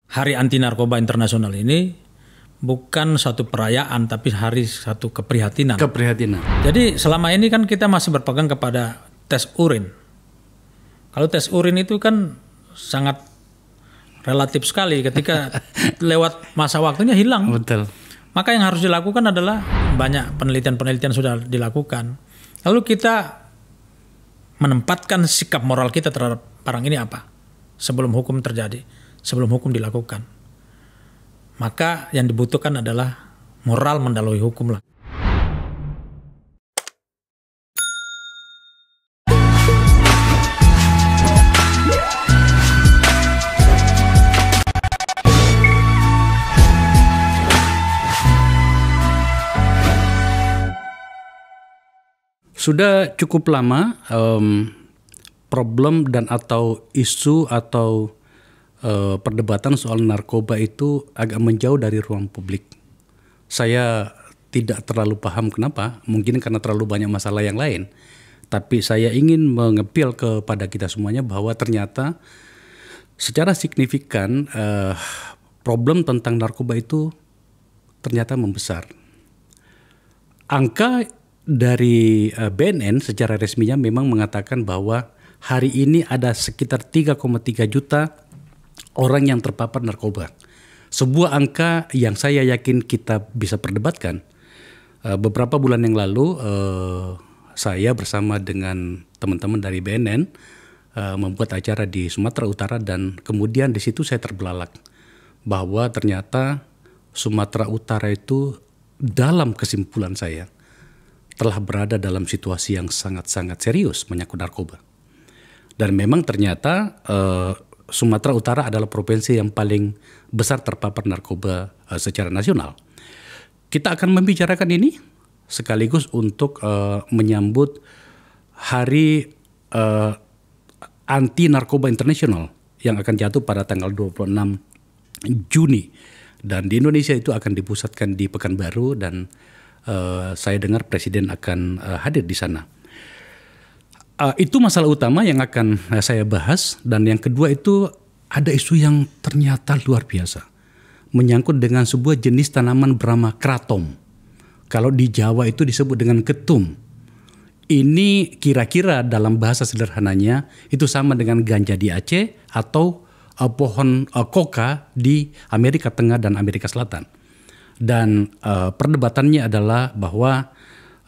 Hari Anti Narkoba Internasional ini bukan satu perayaan, tapi hari satu keprihatinan. Keprihatinan. Jadi selama ini kan kita masih berpegang kepada tes urin. Kalau tes urin itu kan sangat relatif sekali ketika lewat masa waktunya hilang. Betul. Maka yang harus dilakukan adalah banyak penelitian-penelitian sudah dilakukan. Lalu kita menempatkan sikap moral kita terhadap barang ini apa? Sebelum hukum terjadi, sebelum hukum dilakukan. Maka yang dibutuhkan adalah moral mendahului hukum lah. Sudah cukup lama problem dan atau isu atau perdebatan soal narkoba itu agak menjauh dari ruang publik. Saya tidak terlalu paham kenapa, mungkin karena terlalu banyak masalah yang lain. Tapi saya ingin mengepil kepada kita semuanya bahwa ternyata secara signifikan problem tentang narkoba itu ternyata membesar. Angka dari BNN secara resminya memang mengatakan bahwa hari ini ada sekitar 3,3 juta orang yang terpapar narkoba. Sebuah angka yang saya yakin kita bisa perdebatkan. Beberapa bulan yang lalu saya bersama dengan teman-teman dari BNN membuat acara di Sumatera Utara dan kemudian di situ saya terbelalak bahwa ternyata Sumatera Utara itu dalam kesimpulan saya telah berada dalam situasi yang sangat-sangat serius menyangkut narkoba. Dan memang ternyata Sumatera Utara adalah provinsi yang paling besar terpapar narkoba secara nasional. Kita akan membicarakan ini sekaligus untuk menyambut Hari Anti Narkoba Internasional yang akan jatuh pada tanggal 26 Juni. Dan di Indonesia itu akan dipusatkan di Pekanbaru dan saya dengar Presiden akan hadir di sana. Itu masalah utama yang akan saya bahas. Dan yang kedua itu ada isu yang ternyata luar biasa. Menyangkut dengan sebuah jenis tanaman bernama kratom. Kalau di Jawa itu disebut dengan ketum. Ini kira-kira dalam bahasa sederhananya itu sama dengan ganja di Aceh atau pohon coca di Amerika Tengah dan Amerika Selatan. Dan perdebatannya adalah bahwa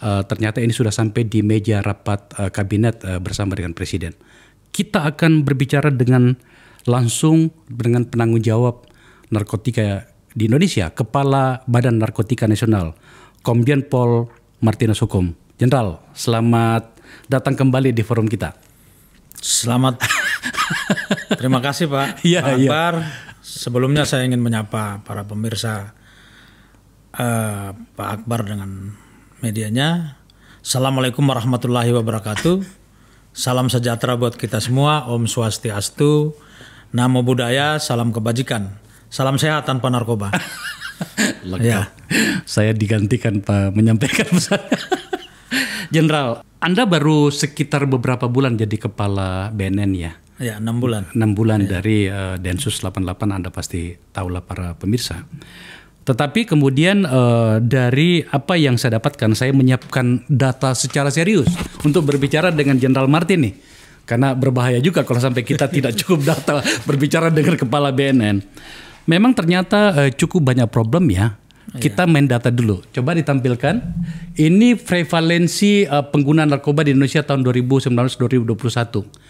ternyata ini sudah sampai di meja rapat kabinet bersama dengan Presiden. Kita akan berbicara dengan langsung dengan penanggung jawab narkotika di Indonesia, Kepala Badan Narkotika Nasional, Komjen Pol Martinus Hukum. Jenderal, selamat datang kembali di forum kita. Selamat. Terima kasih Pak Akbar. Sebelumnya saya ingin menyapa para pemirsa Pak Akbar dengan medianya. Assalamualaikum warahmatullahi wabarakatuh. Salam sejahtera buat kita semua. Om Swastiastu, Namo Buddhaya, salam kebajikan. Salam sehat tanpa narkoba. Ya. Saya digantikan Pak menyampaikan pesan. Jenderal, Anda baru sekitar beberapa bulan jadi kepala BNN ya? Ya, 6 bulan. 6 bulan dari Densus 88, Anda pasti tahulah para pemirsa. Tetapi kemudian dari apa yang saya dapatkan, saya menyiapkan data secara serius untuk berbicara dengan Jenderal Martin nih. Karena berbahaya juga kalau sampai kita tidak cukup data berbicara dengan kepala BNN. Memang ternyata cukup banyak problem ya. Kita main data dulu. Coba ditampilkan. Ini prevalensi pengguna narkoba di Indonesia tahun 2019-2021.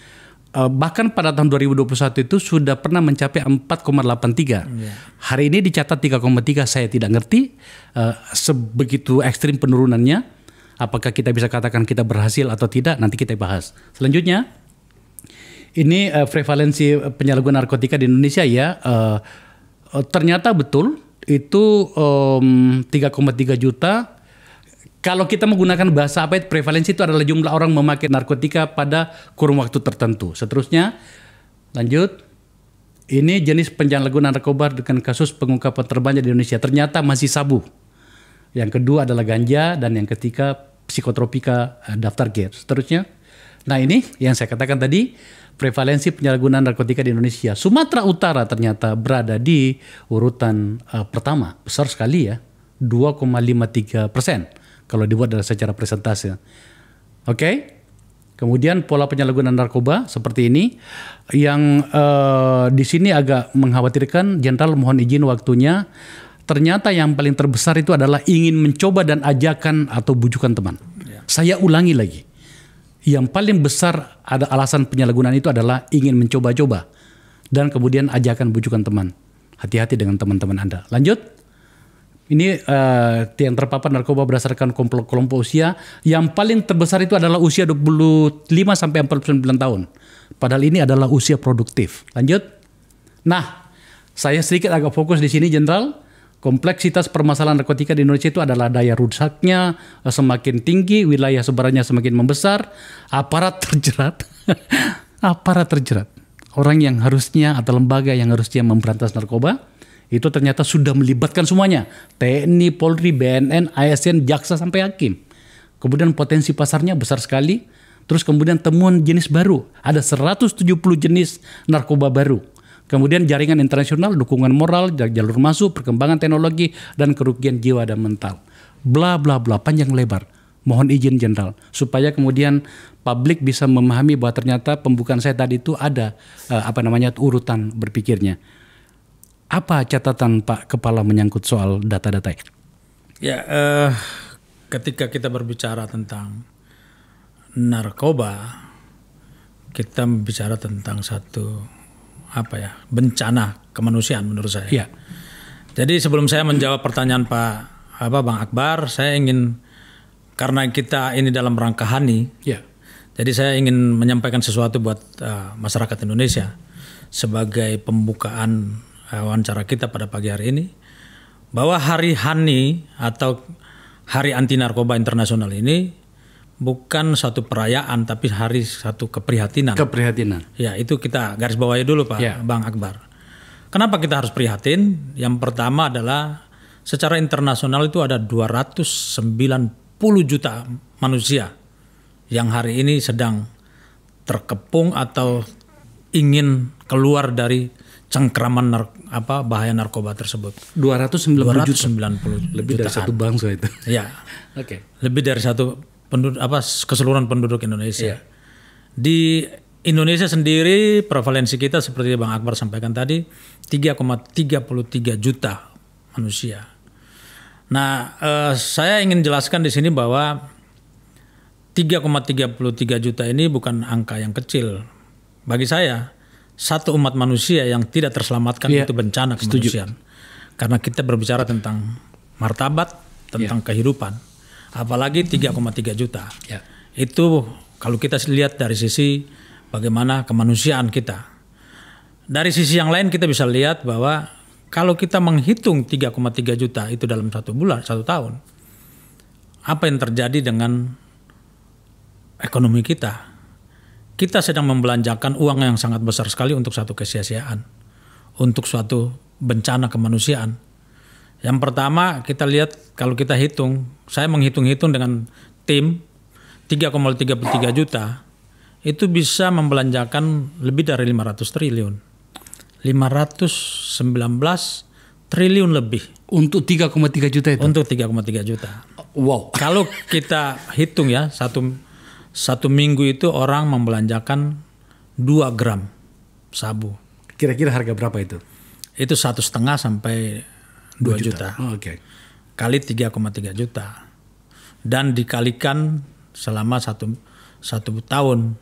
Bahkan pada tahun 2021 itu sudah pernah mencapai 4,83. Hari ini dicatat 3,3. Saya tidak ngerti sebegitu ekstrim penurunannya. Apakah kita bisa katakan kita berhasil atau tidak? Nanti kita bahas. Selanjutnya, ini prevalensi penyalahgunaan narkotika di Indonesia ya. Ternyata betul itu 3,3 juta. Kalau kita menggunakan bahasa apa itu prevalensi itu adalah jumlah orang memakai narkotika pada kurun waktu tertentu. Seterusnya, lanjut. Ini jenis penyalahgunaan narkoba dengan kasus pengungkapan terbanyak di Indonesia. Ternyata masih sabu. Yang kedua adalah ganja dan yang ketiga psikotropika daftar G. Seterusnya. Nah ini yang saya katakan tadi prevalensi penyalahgunaan narkotika di Indonesia. Sumatera Utara ternyata berada di urutan pertama, besar sekali ya, 2,53% kalau dibuat secara persentase. Oke. Kemudian pola penyalahgunaan narkoba seperti ini, yang di sini agak mengkhawatirkan. Jenderal, mohon izin waktunya. Ternyata yang paling terbesar itu adalah ingin mencoba dan ajakan atau bujukan teman. Ya. Saya ulangi lagi, yang paling besar ada alasan penyalahgunaan itu adalah ingin mencoba-coba dan kemudian ajakan bujukan teman. Hati-hati dengan teman-teman Anda. Lanjut. Ini yang terpapar narkoba berdasarkan kelompok usia. Yang paling terbesar itu adalah usia 25 sampai 49 tahun. Padahal ini adalah usia produktif. Lanjut. Nah, saya sedikit agak fokus di sini, Jenderal. Kompleksitas permasalahan narkotika di Indonesia itu adalah daya rusaknya semakin tinggi, wilayah sebarannya semakin membesar, aparat terjerat. Aparat terjerat. Orang yang harusnya atau lembaga yang harusnya memberantas narkoba itu ternyata sudah melibatkan semuanya. TNI, Polri, BNN, ASN, jaksa sampai hakim. Kemudian potensi pasarnya besar sekali. Terus kemudian temuan jenis baru. Ada 170 jenis narkoba baru. Kemudian jaringan internasional, dukungan moral, jalur masuk, perkembangan teknologi, dan kerugian jiwa dan mental. Bla bla bla, panjang lebar. Mohon izin Jenderal, supaya kemudian publik bisa memahami bahwa ternyata pembukaan saya tadi itu ada urutan berpikirnya. Apa catatan Pak Kepala menyangkut soal data-data? Ya, ketika kita berbicara tentang narkoba, kita bicara tentang satu bencana kemanusiaan menurut saya. Ya. Jadi sebelum saya menjawab pertanyaan Bang Akbar, saya ingin, karena kita ini dalam rangka HANI, ya. Jadi saya ingin menyampaikan sesuatu buat masyarakat Indonesia sebagai pembukaan wawancara kita pada pagi hari ini, bahwa Hari HANI atau Hari Anti Narkoba Internasional ini bukan satu perayaan, tapi satu keprihatinan. Keprihatinan. Ya, itu kita garis bawahi dulu Bang Akbar. Kenapa kita harus prihatin? Yang pertama adalah secara internasional itu ada 290 juta manusia yang hari ini sedang terkepung atau ingin keluar dari cengkraman bahaya narkoba tersebut. 290 juta. Lebih jutaan. Dari satu bangsa itu. Ya. Oke. Lebih dari satu keseluruhan penduduk Indonesia. Di Indonesia sendiri prevalensi kita seperti Bang Akbar sampaikan tadi 3,33 juta manusia. Nah, saya ingin jelaskan di sini bahwa 3,33 juta ini bukan angka yang kecil. Bagi saya, satu umat manusia yang tidak terselamatkan itu bencana kemanusiaan. Karena kita berbicara tentang martabat, tentang kehidupan. Apalagi 3,3 juta. Itu kalau kita lihat dari sisi bagaimana kemanusiaan kita. Dari sisi yang lain kita bisa lihat bahwa kalau kita menghitung 3,3 juta itu dalam satu tahun, apa yang terjadi dengan ekonomi kita? Kita sedang membelanjakan uang yang sangat besar sekali untuk satu kesia-siaan, untuk suatu bencana kemanusiaan. Yang pertama kita lihat, kalau kita hitung, saya menghitung-hitung dengan tim 3,33 juta, itu bisa membelanjakan lebih dari 500 triliun. 519 triliun lebih. Untuk 3,3 juta itu? Untuk 3,3 juta. Wow. Kalau kita hitung ya, satu minggu itu orang membelanjakan 2 gram sabu. Kira-kira harga berapa itu? Itu 1,5 sampai 2 juta. Oh, okay. Kali 3,3 juta. Dan dikalikan selama satu tahun.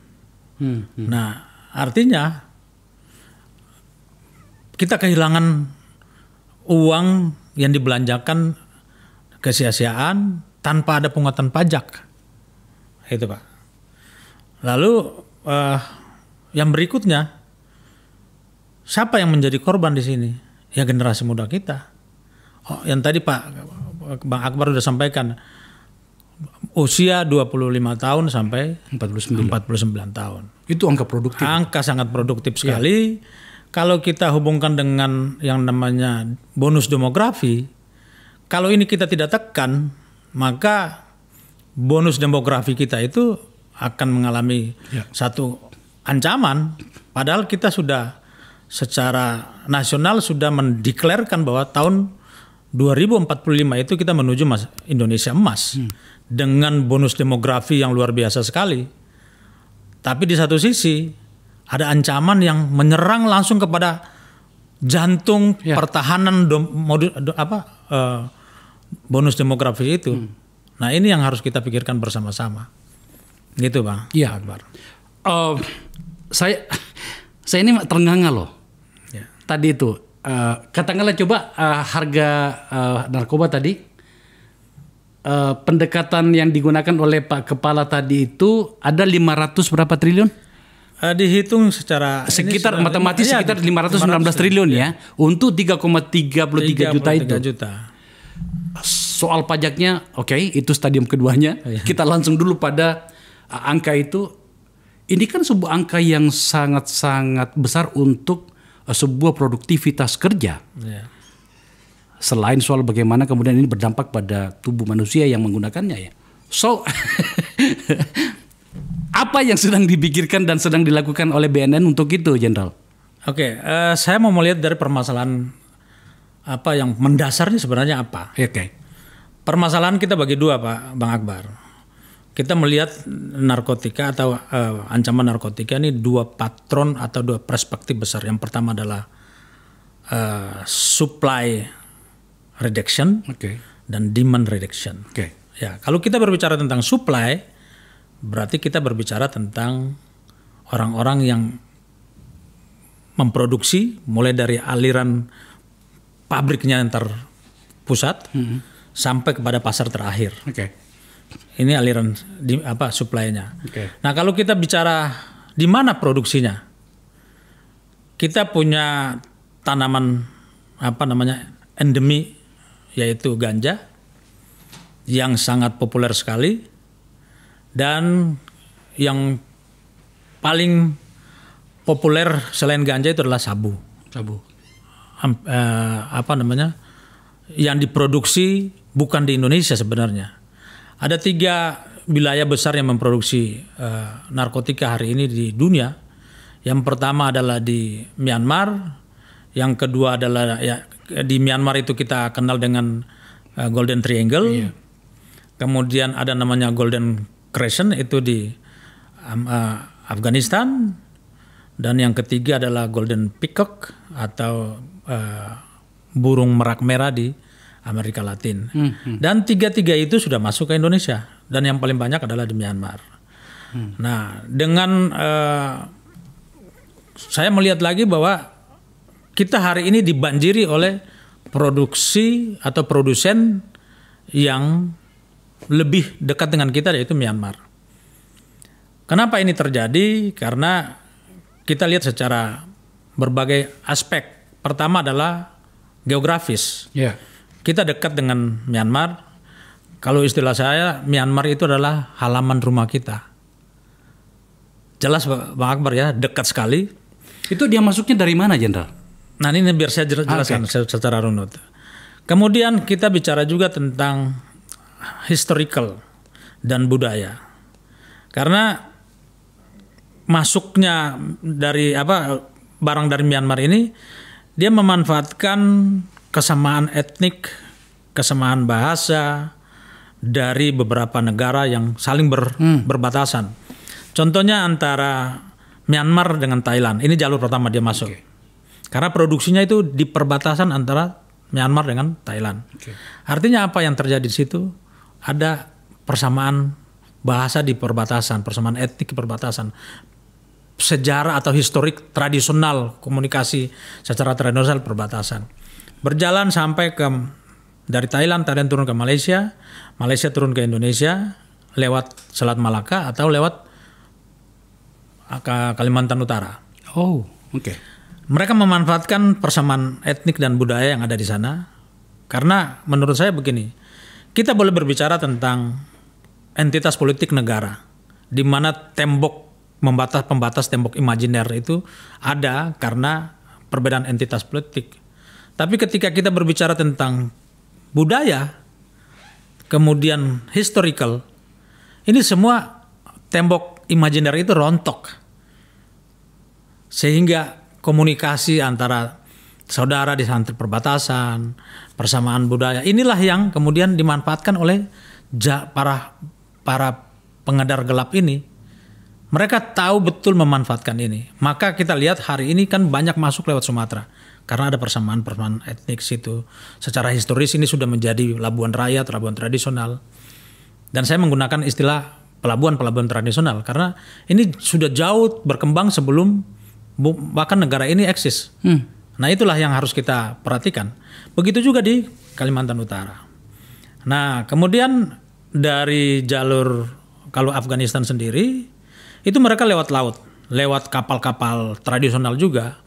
Nah, artinya kita kehilangan uang yang dibelanjakan kesia-siaan tanpa ada pungutan pajak. Itu Pak. Lalu yang berikutnya, siapa yang menjadi korban di sini? Ya generasi muda kita. Oh, yang tadi Bang Akbar sudah sampaikan, usia 25 tahun sampai 49 tahun. Itu angka produktif. Angka sangat produktif sekali. Kalau kita hubungkan dengan yang namanya bonus demografi, kalau ini kita tidak tekan, maka bonus demografi kita itu akan mengalami satu ancaman, padahal kita sudah secara nasional sudah mendeklarkan bahwa tahun 2045 itu kita menuju Indonesia emas dengan bonus demografi yang luar biasa sekali. Tapi di satu sisi ada ancaman yang menyerang langsung kepada jantung pertahanan bonus demografi itu. Nah ini yang harus kita pikirkan bersama-sama. Gitu Bang. Iya Akbar. Saya ini ternganga loh. Ya. Tadi itu katakanlah coba harga narkoba tadi pendekatan yang digunakan oleh Pak Kepala tadi itu ada 500 berapa triliun? Dihitung secara sekitar matematis sekitar 519 triliun ya untuk 3,33 juta itu. Soal pajaknya oke, itu stadium keduanya. Kita langsung dulu pada angka itu. Ini kan sebuah angka yang sangat-sangat besar untuk sebuah produktivitas kerja. Selain soal bagaimana kemudian ini berdampak pada tubuh manusia yang menggunakannya ya. So apa yang sedang dipikirkan dan sedang dilakukan oleh BNN untuk itu, Jenderal? Oke, saya mau melihat dari permasalahan apa yang mendasarnya sebenarnya apa. Oke. Permasalahan kita bagi dua Pak Bang Akbar. Kita melihat narkotika atau ancaman narkotika ini dua patron atau dua perspektif besar. Yang pertama adalah supply reduction dan demand reduction. Ya, kalau kita berbicara tentang supply, berarti kita berbicara tentang orang-orang yang memproduksi mulai dari aliran pabriknya yang terpusat sampai kepada pasar terakhir. Ini aliran supply-nya. Nah, kalau kita bicara di mana produksinya, kita punya tanaman endemi yaitu ganja yang sangat populer sekali, dan yang paling populer selain ganja itu adalah sabu. Yang diproduksi bukan di Indonesia sebenarnya. Ada 3 wilayah besar yang memproduksi narkotika hari ini di dunia. Yang pertama adalah di Myanmar, yang kedua adalah di Myanmar itu kita kenal dengan Golden Triangle. Kemudian ada namanya Golden Crescent itu di Afghanistan, dan yang ketiga adalah Golden Peacock atau burung merak merah di Amerika Latin. Dan 3 itu sudah masuk ke Indonesia, dan yang paling banyak adalah di Myanmar. Nah, dengan saya melihat lagi bahwa kita hari ini dibanjiri oleh produksi atau produsen yang lebih dekat dengan kita, yaitu Myanmar. Kenapa ini terjadi? Karena kita lihat secara berbagai aspek. Pertama adalah geografis. Kita dekat dengan Myanmar. Kalau istilah saya, Myanmar itu adalah halaman rumah kita. Jelas Bang Akbar ya, dekat sekali. Itu dia masuknya dari mana, Jenderal? Nah ini biar saya jelaskan secara runut. Kemudian kita bicara juga tentang historical dan budaya. Karena masuknya dari barang dari Myanmar ini, dia memanfaatkan kesamaan etnik, kesamaan bahasa dari beberapa negara yang saling berbatasan. Contohnya antara Myanmar dengan Thailand. Ini jalur pertama dia masuk. Karena produksinya itu di perbatasan antara Myanmar dengan Thailand. Artinya apa yang terjadi di situ? Ada persamaan bahasa di perbatasan, persamaan etnik di perbatasan. Sejarah atau historik tradisional komunikasi secara tradisional perbatasan. Berjalan sampai dari Thailand turun ke Malaysia, Malaysia turun ke Indonesia lewat Selat Malaka atau lewat Kalimantan Utara. Mereka memanfaatkan persamaan etnik dan budaya yang ada di sana, karena menurut saya begini, kita boleh berbicara tentang entitas politik negara, di mana pembatas tembok imajiner itu ada karena perbedaan entitas politik. Tapi ketika kita berbicara tentang budaya, kemudian historical, ini semua tembok imajiner itu rontok. Sehingga komunikasi antara saudara di antara perbatasan, persamaan budaya, inilah yang kemudian dimanfaatkan oleh para pengedar gelap ini. Mereka tahu betul memanfaatkan ini. Maka kita lihat hari ini kan banyak masuk lewat Sumatera. Karena ada persamaan etnik situ. Secara historis ini sudah menjadi pelabuhan rakyat, pelabuhan tradisional. Dan saya menggunakan istilah pelabuhan tradisional. Karena ini sudah jauh berkembang sebelum bahkan negara ini eksis. Nah itulah yang harus kita perhatikan. Begitu juga di Kalimantan Utara. Nah kemudian dari jalur kalau Afghanistan sendiri, itu mereka lewat laut, lewat kapal-kapal tradisional juga.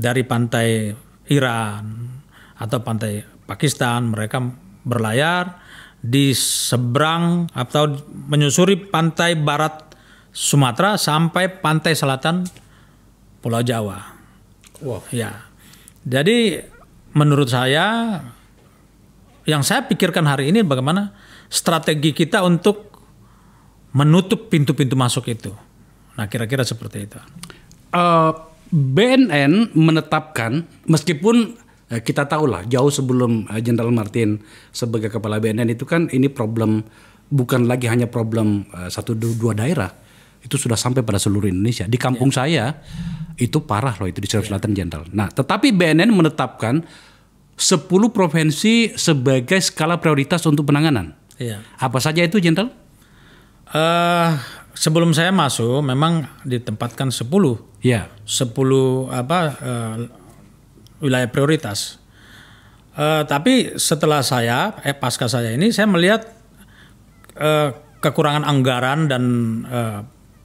Dari pantai Iran atau pantai Pakistan mereka berlayar di seberang atau menyusuri pantai barat Sumatera sampai pantai selatan Pulau Jawa. Wow. Ya. Jadi menurut saya yang saya pikirkan hari ini bagaimana strategi kita untuk menutup pintu-pintu masuk itu. Nah kira-kira seperti itu. BNN menetapkan, meskipun kita tahu lah jauh sebelum Jenderal Martin sebagai kepala BNN itu kan ini problem bukan lagi hanya problem satu dua daerah, itu sudah sampai pada seluruh Indonesia. Di kampung saya itu parah loh itu di Sulawesi Selatan Jenderal. Nah tetapi BNN menetapkan 10 provinsi sebagai skala prioritas untuk penanganan. Apa saja itu Jenderal? Sebelum saya masuk memang ditempatkan 10 wilayah prioritas. Tapi setelah pasca saya ini saya melihat kekurangan anggaran dan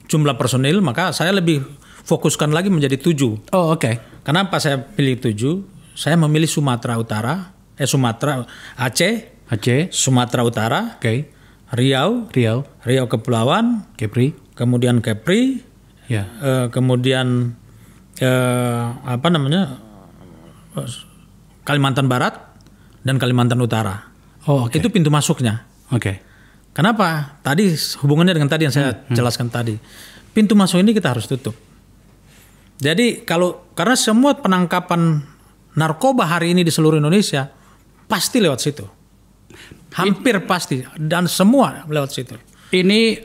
jumlah personil, maka saya lebih fokuskan lagi menjadi 7. Oh oke. Kenapa saya pilih 7? Saya memilih Sumatera Utara, Aceh, Sumatera Utara, Riau Kepulauan, kemudian Kepri, kemudian Kalimantan Barat dan Kalimantan Utara. Itu pintu masuknya. Kenapa? Tadi hubungannya dengan tadi yang saya jelaskan tadi. Pintu masuk ini kita harus tutup. Jadi karena semua penangkapan narkoba hari ini di seluruh Indonesia pasti lewat situ. Hampir pasti dan semua lewat situ. Ini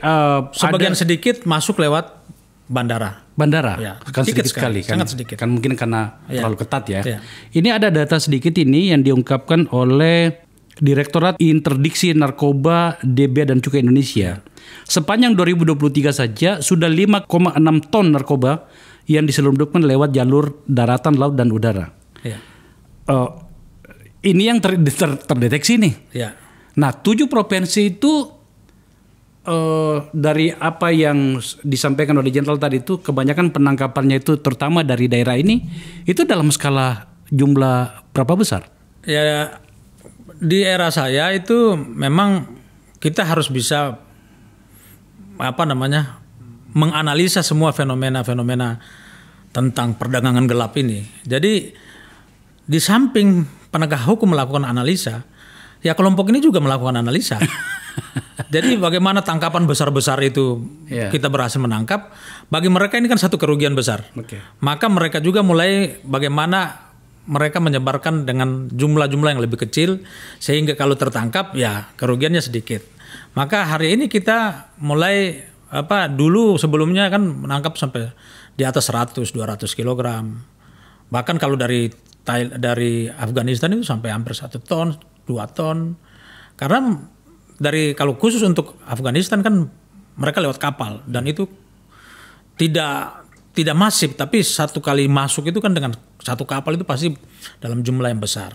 sebagian sedikit masuk lewat bandara. Ya, kan sedikit sekali kan. Sangat sedikit. Kan mungkin karena terlalu ketat ya. Ini ada data sedikit ini yang diungkapkan oleh Direktorat Interdiksi Narkoba DBA dan Cukai Indonesia. Sepanjang 2023 saja sudah 5,6 ton narkoba yang diselundupkan lewat jalur daratan, laut dan udara. Ini yang terdeteksi nih. Nah 7 provinsi itu dari apa yang disampaikan oleh Jenderal tadi itu kebanyakan penangkapannya itu terutama dari daerah ini itu dalam skala jumlah berapa besar? Ya di era saya itu memang kita harus bisa menganalisa semua fenomena-fenomena tentang perdagangan gelap ini. Jadi di samping penegak hukum melakukan analisa, ya kelompok ini juga melakukan analisa. Jadi bagaimana tangkapan besar-besar itu kita berhasil menangkap, bagi mereka ini kan satu kerugian besar. Maka mereka juga mulai bagaimana mereka menyebarkan dengan jumlah-jumlah yang lebih kecil, sehingga kalau tertangkap ya kerugiannya sedikit. Maka hari ini kita mulai dulu sebelumnya kan menangkap sampai di atas 100-200 kilogram. Bahkan kalau dari Afghanistan itu sampai hampir 1 ton, 2 ton. Karena kalau khusus untuk Afghanistan kan mereka lewat kapal dan itu tidak masif, tapi satu kali masuk itu kan dengan satu kapal itu pasti dalam jumlah yang besar.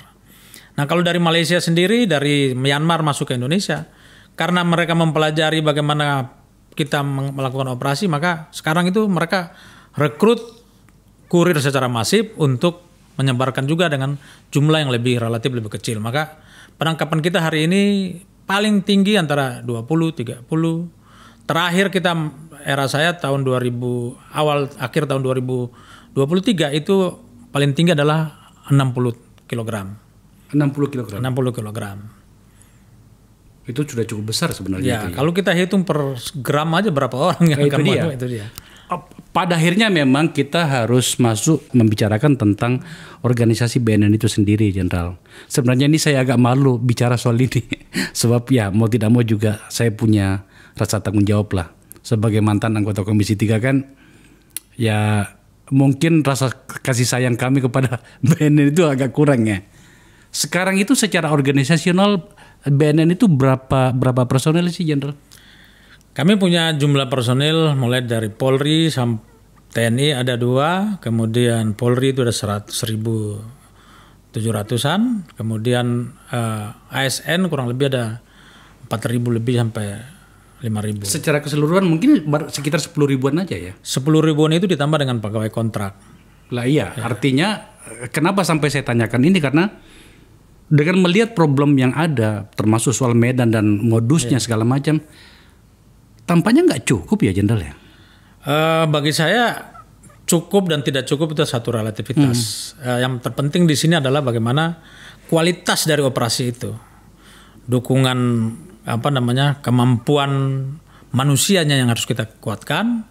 Nah kalau dari Malaysia sendiri, dari Myanmar masuk ke Indonesia, karena mereka mempelajari bagaimana kita melakukan operasi, maka sekarang itu mereka rekrut kurir secara masif untuk menyebarkan juga dengan jumlah yang relatif lebih kecil. Maka penangkapan kita hari ini paling tinggi antara 20-30. Terakhir kita era saya tahun 2000 akhir tahun 2023 itu paling tinggi adalah 60 kilogram. 60 kilogram. 60 kilogram. Itu sudah cukup besar sebenarnya. Ya, kalau kita hitung per gram aja berapa orang yang akan masuk itu dia. pada akhirnya memang kita harus masuk membicarakan tentang organisasi BNN itu sendiri, Jenderal. Sebenarnya ini saya agak malu bicara soal ini. Sebab ya mau tidak mau juga saya punya rasa tanggung jawab lah. Sebagai mantan anggota Komisi 3 kan, ya mungkin rasa kasih sayang kami kepada BNN itu agak kurang ya. Sekarang itu secara organisasional BNN itu berapa personel sih, Jenderal? Kami punya jumlah personil mulai dari Polri sampai TNI ada 2, kemudian Polri itu ada 1.700-an, kemudian ASN kurang lebih ada 4.000 lebih sampai 5.000. Secara keseluruhan mungkin sekitar 10 ribuan aja ya? 10 ribuan itu ditambah dengan pegawai kontrak. Lah iya, artinya kenapa sampai saya tanyakan ini karena dengan melihat problem yang ada, termasuk soal medan dan modusnya segala macam, tampaknya nggak cukup ya, Jenderal ya? Bagi saya cukup dan tidak cukup itu satu relativitas. Yang terpenting di sini adalah bagaimana kualitas dari operasi itu, dukungan kemampuan manusianya yang harus kita kuatkan.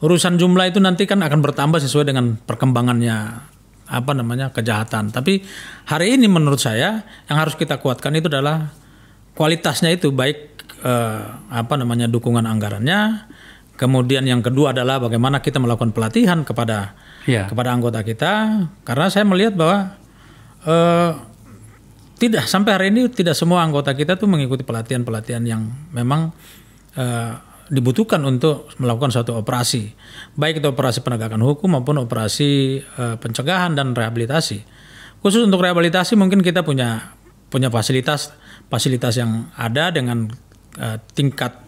Urusan jumlah itu nanti kan akan bertambah sesuai dengan perkembangannya kejahatan. Tapi hari ini menurut saya yang harus kita kuatkan itu adalah kualitasnya itu, baik dukungan anggarannya. Kemudian yang kedua adalah bagaimana kita melakukan pelatihan kepada anggota kita, karena saya melihat bahwa tidak sampai hari ini tidak semua anggota kita tuh mengikuti pelatihan yang memang dibutuhkan untuk melakukan suatu operasi, baik itu operasi penegakan hukum maupun operasi pencegahan dan rehabilitasi. Khusus untuk rehabilitasi mungkin kita punya fasilitas yang ada dengan tingkat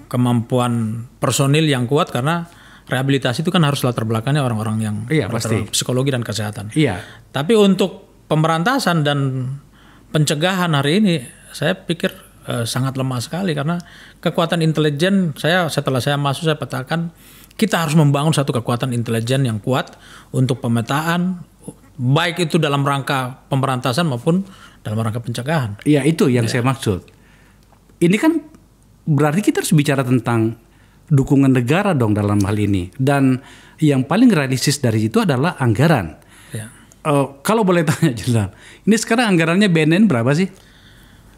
kemampuan personil yang kuat, karena rehabilitasi itu kan harus latar belakangnya orang-orang yang pasti. Psikologi dan kesehatan. Iya. Tapi untuk pemberantasan dan pencegahan hari ini saya pikir sangat lemah sekali, karena kekuatan intelijen setelah saya masuk saya petakan kita harus membangun satu kekuatan intelijen yang kuat untuk pemetaan, baik itu dalam rangka pemberantasan maupun dalam rangka pencegahan. Iya, itu yang saya maksud. Ini kan berarti kita harus bicara tentang dukungan negara dong dalam hal ini, dan yang paling realistis dari itu adalah anggaran. Ya. Kalau boleh tanya, Jenderal, ini sekarang anggarannya BNN berapa sih?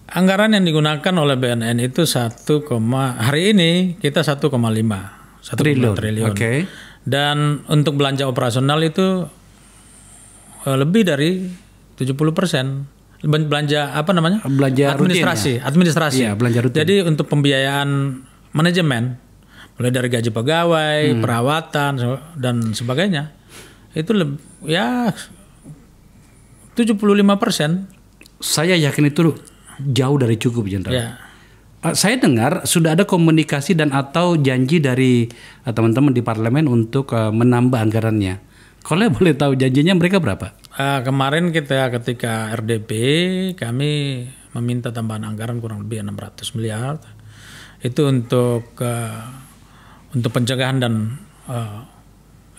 Anggaran yang digunakan oleh BNN itu hari ini kita 1,5 triliun. Okay. Dan untuk belanja operasional itu lebih dari 70%. Belanja Belanja administrasi. Iya, belanja rutin. Jadi untuk pembiayaan manajemen, mulai dari gaji pegawai, perawatan dan sebagainya, itu 75%. Saya yakin itu jauh dari cukup, Jenderal. Ya. Saya dengar sudah ada komunikasi dan atau janji dari teman-teman di parlemen untuk menambah anggarannya. Kalau boleh tahu janjinya mereka berapa? Kemarin ketika RDP kami meminta tambahan anggaran kurang lebih 600 miliar. Itu untuk pencegahan dan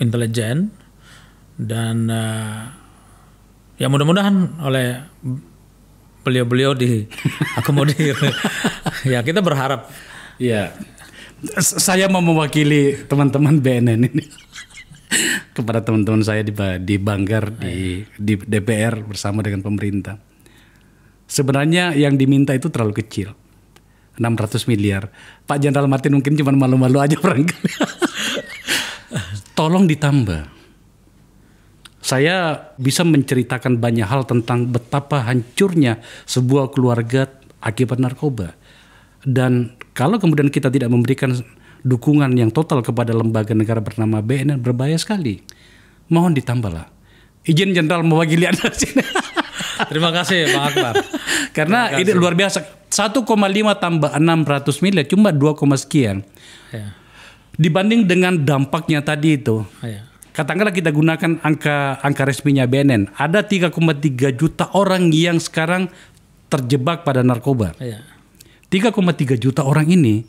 intelijen, dan ya mudah-mudahan oleh beliau-beliau diakomodir. Ya kita berharap. Ya, saya mau mewakili teman-teman BNN ini kepada teman-teman saya di Banggar, di DPR bersama dengan pemerintah. Sebenarnya yang diminta itu terlalu kecil, 600 miliar. Pak Jenderal Martin mungkin cuma malu-malu aja barangkali. Tolong ditambah. Saya bisa menceritakan banyak hal tentang betapa hancurnya sebuah keluarga akibat narkoba. Dan kalau kemudian kita tidak memberikan dukungan yang total kepada lembaga negara bernama BNN, berbahaya sekali. Mohon ditambahlah. Izin Jenderal mewakili Anda sini. Terima kasih Bang Akbar. Karena ini luar biasa. 1,5 tambah 600 miliar cuma 2, sekian. Ya. Dibanding dengan dampaknya tadi itu. Ya. Katakanlah kita gunakan angka resminya BNN. Ada 3,3 juta orang yang sekarang terjebak pada narkoba. Ya. 3,3 juta orang ini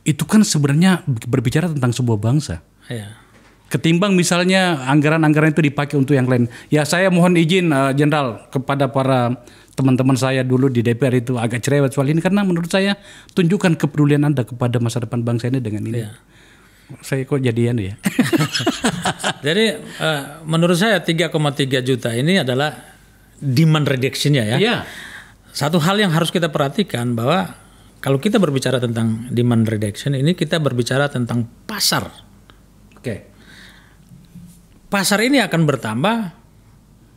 itu kan sebenarnya berbicara tentang sebuah bangsa. Ya. Ketimbang misalnya anggaran-anggaran itu dipakai untuk yang lain. Ya saya mohon izin Jenderal kepada para teman-teman saya dulu di DPR itu agak cerewet soal ini, karena menurut saya tunjukkan kepedulian Anda kepada masa depan bangsa ini dengan ini. Ya. Saya kok jadian ya. Jadi menurut saya 3,3 juta ini adalah demand reduction-nya ya. Iya. Satu hal yang harus kita perhatikan bahwa kalau kita berbicara tentang demand reduction ini kita berbicara tentang pasar. Oke. Pasar ini akan bertambah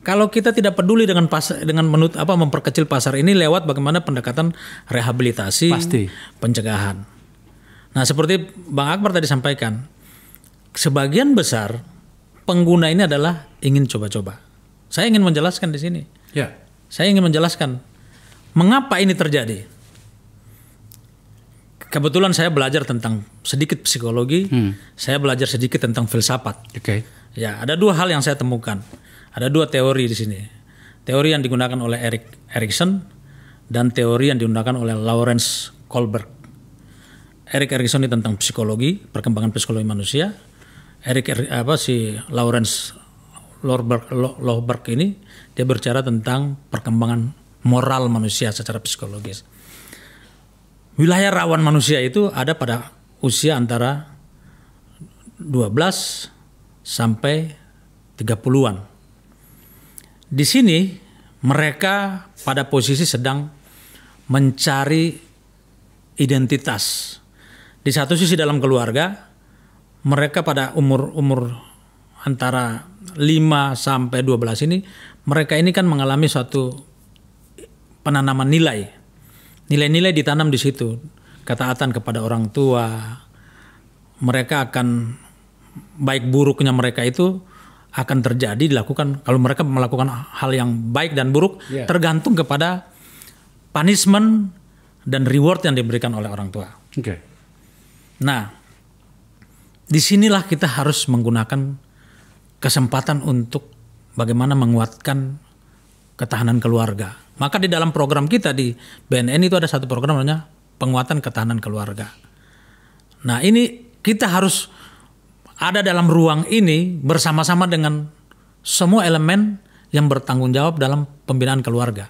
kalau kita tidak peduli dengan pasar, dengan memperkecil pasar ini lewat bagaimana pendekatan rehabilitasi, Pasti. pencegahan. Nah, seperti Bang Akbar tadi sampaikan, sebagian besar pengguna ini adalah ingin coba-coba. Saya ingin menjelaskan di sini. Ya. Saya ingin menjelaskan mengapa ini terjadi. Kebetulan saya belajar tentang sedikit psikologi, saya belajar sedikit tentang filsafat. Oke. Ya, ada dua hal yang saya temukan. Ada dua teori di sini. Teori yang digunakan oleh Erik Erikson dan teori yang digunakan oleh Lawrence Kohlberg. Erik Erikson ini tentang psikologi, perkembangan psikologi manusia. Lawrence Kohlberg ini dia berbicara tentang perkembangan moral manusia secara psikologis. Wilayah rawan manusia itu ada pada usia antara 12 sampai 30-an. Di sini mereka pada posisi sedang mencari identitas. Di satu sisi dalam keluarga, mereka pada umur antara 5 sampai 12 ini, mereka ini kan mengalami suatu penanaman nilai. Nilai-nilai ditanam di situ. Ketaatan kepada orang tua. Mereka akan baik buruknya mereka itu akan terjadi dilakukan kalau mereka melakukan hal yang baik dan buruk tergantung kepada punishment dan reward yang diberikan oleh orang tua. Oke. Nah, disinilah kita harus menggunakan kesempatan untuk bagaimana menguatkan ketahanan keluarga. Maka di dalam program kita di BNN itu ada satu program namanya penguatan ketahanan keluarga. Nah, ini kita harus ada dalam ruang ini bersama-sama dengan semua elemen yang bertanggung jawab dalam pembinaan keluarga.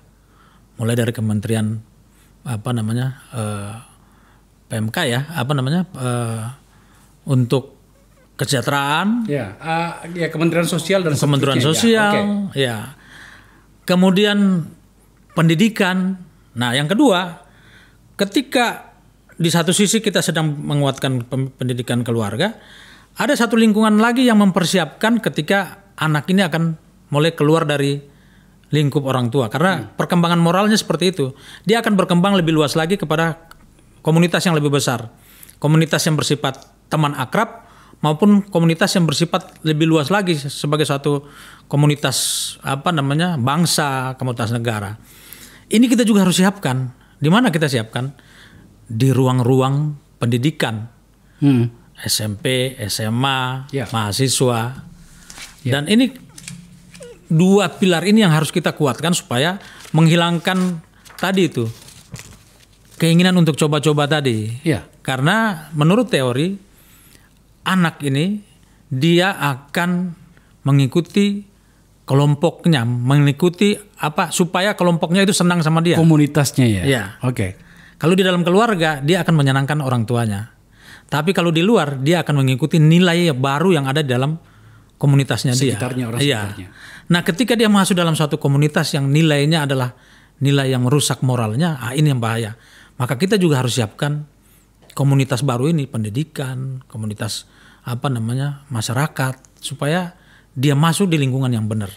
Mulai dari Kementerian PMK ya, untuk kesejahteraan. Ya, Kementerian Sosial dan Kementerian Sosial, ya. Kemudian pendidikan. Nah, yang kedua, ketika di satu sisi kita sedang menguatkan pendidikan keluarga, ada satu lingkungan lagi yang mempersiapkan ketika anak ini akan mulai keluar dari lingkup orang tua. Karena perkembangan moralnya seperti itu. Dia akan berkembang lebih luas lagi kepada komunitas yang lebih besar. Komunitas yang bersifat teman akrab maupun komunitas yang bersifat lebih luas lagi sebagai suatu komunitas bangsa, komunitas negara. Ini kita juga harus siapkan. Di mana kita siapkan? Di ruang-ruang pendidikan. SMP, SMA, mahasiswa. Dan ini dua pilar ini yang harus kita kuatkan supaya menghilangkan tadi itu keinginan untuk coba-coba tadi. Karena menurut teori anak ini dia akan mengikuti kelompoknya, mengikuti supaya kelompoknya itu senang sama dia. Komunitasnya ya. Ya. Oke. Kalau di dalam keluarga dia akan menyenangkan orang tuanya. Tapi kalau di luar dia akan mengikuti nilai baru yang ada di dalam komunitasnya sekitarnya, dia. Orang sekitarnya. Nah, ketika dia masuk dalam suatu komunitas yang nilainya adalah nilai yang merusak moralnya, ini yang bahaya. Maka kita juga harus siapkan komunitas baru ini, pendidikan, komunitas masyarakat, supaya dia masuk di lingkungan yang benar.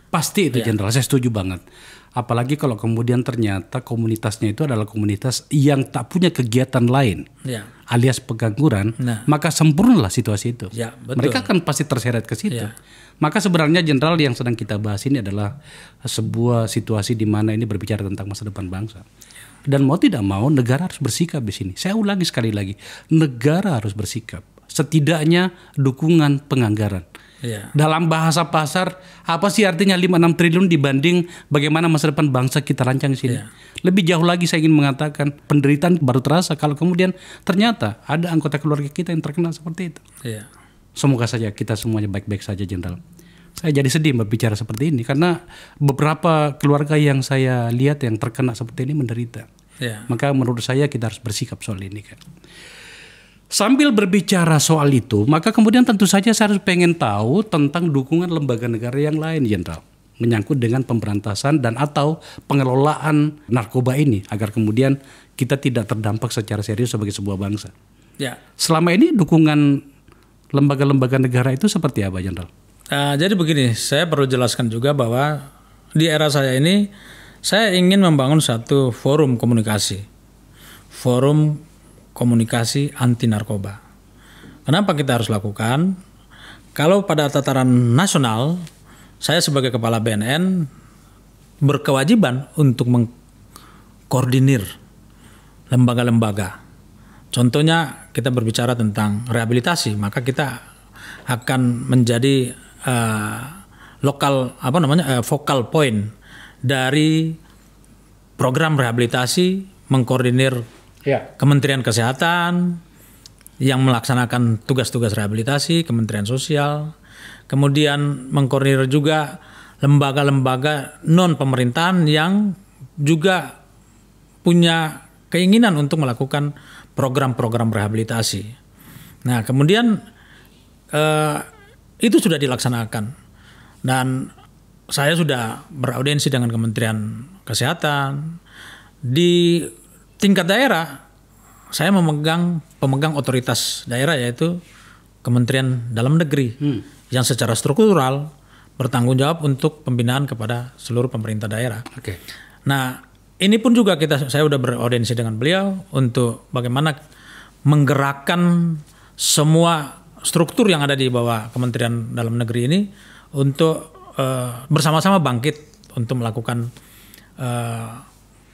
Pasti itu Jenderal, saya setuju banget. Apalagi kalau kemudian ternyata komunitasnya itu adalah komunitas yang tak punya kegiatan lain, alias pengangguran, maka sempurnalah situasi itu. Mereka kan pasti terseret ke situ. Maka sebenarnya Jenderal yang sedang kita bahas ini adalah sebuah situasi di mana ini berbicara tentang masa depan bangsa. Dan mau tidak mau negara harus bersikap di sini. Saya ulangi sekali lagi, negara harus bersikap. Setidaknya dukungan penganggaran. Dalam bahasa pasar, apa sih artinya 5-6 triliun dibanding bagaimana masa depan bangsa kita rancang di sini? Lebih jauh lagi saya ingin mengatakan penderitaan baru terasa kalau kemudian ternyata ada anggota keluarga kita yang terkena seperti itu. Semoga saja kita semuanya baik-baik saja, Jenderal. Saya jadi sedih berbicara seperti ini karena beberapa keluarga yang saya lihat yang terkena seperti ini menderita. Maka menurut saya kita harus bersikap soal ini kan. Sambil berbicara soal itu, maka kemudian tentu saja saya harus pengen tahu tentang dukungan lembaga negara yang lain, Jenderal, menyangkut dengan pemberantasan dan atau pengelolaan narkoba ini agar kemudian kita tidak terdampak secara serius sebagai sebuah bangsa. Ya. Selama ini dukungan lembaga-lembaga negara itu seperti apa, Jenderal? Jadi begini, saya perlu jelaskan juga bahwa di era saya ini saya ingin membangun satu forum komunikasi anti narkoba. Kenapa kita harus lakukan? Kalau pada tataran nasional, saya sebagai kepala BNN berkewajiban untuk mengkoordinir lembaga-lembaga. Contohnya kita berbicara tentang rehabilitasi, maka kita akan menjadi focal point dari program rehabilitasi, mengkoordinir Kementerian Kesehatan yang melaksanakan tugas-tugas rehabilitasi, Kementerian Sosial, kemudian mengkoordinir juga lembaga-lembaga non pemerintahan yang juga punya keinginan untuk melakukan program-program rehabilitasi. Nah, kemudian itu sudah dilaksanakan dan saya sudah beraudiensi dengan Kementerian Kesehatan. Di tingkat daerah, saya pemegang otoritas daerah yaitu Kementerian Dalam Negeri yang secara struktural bertanggung jawab untuk pembinaan kepada seluruh pemerintah daerah. Oke. Nah, ini pun juga saya sudah beraudiensi dengan beliau untuk bagaimana menggerakkan semua struktur yang ada di bawah Kementerian Dalam Negeri ini untuk bersama-sama bangkit untuk melakukan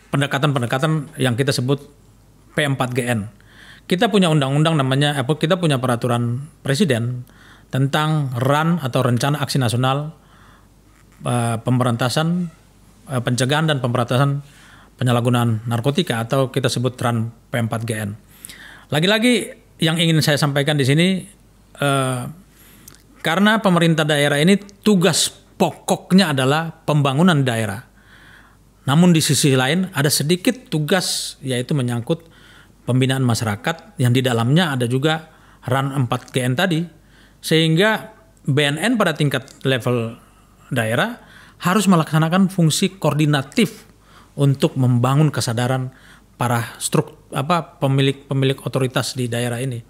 pendekatan-pendekatan yang kita sebut P4GN. Kita punya undang-undang kita punya peraturan presiden tentang RAN atau Rencana Aksi Nasional Pemberantasan, Pencegahan dan Pemberantasan Penyalahgunaan Narkotika atau kita sebut RAN P4GN. Lagi-lagi yang ingin saya sampaikan di sini, karena pemerintah daerah ini tugas pokoknya adalah pembangunan daerah. Namun di sisi lain ada sedikit tugas yaitu menyangkut pembinaan masyarakat yang di dalamnya ada juga RAN 4GN tadi. Sehingga BNN pada tingkat level daerah harus melaksanakan fungsi koordinatif untuk membangun kesadaran para pemilik otoritas di daerah ini.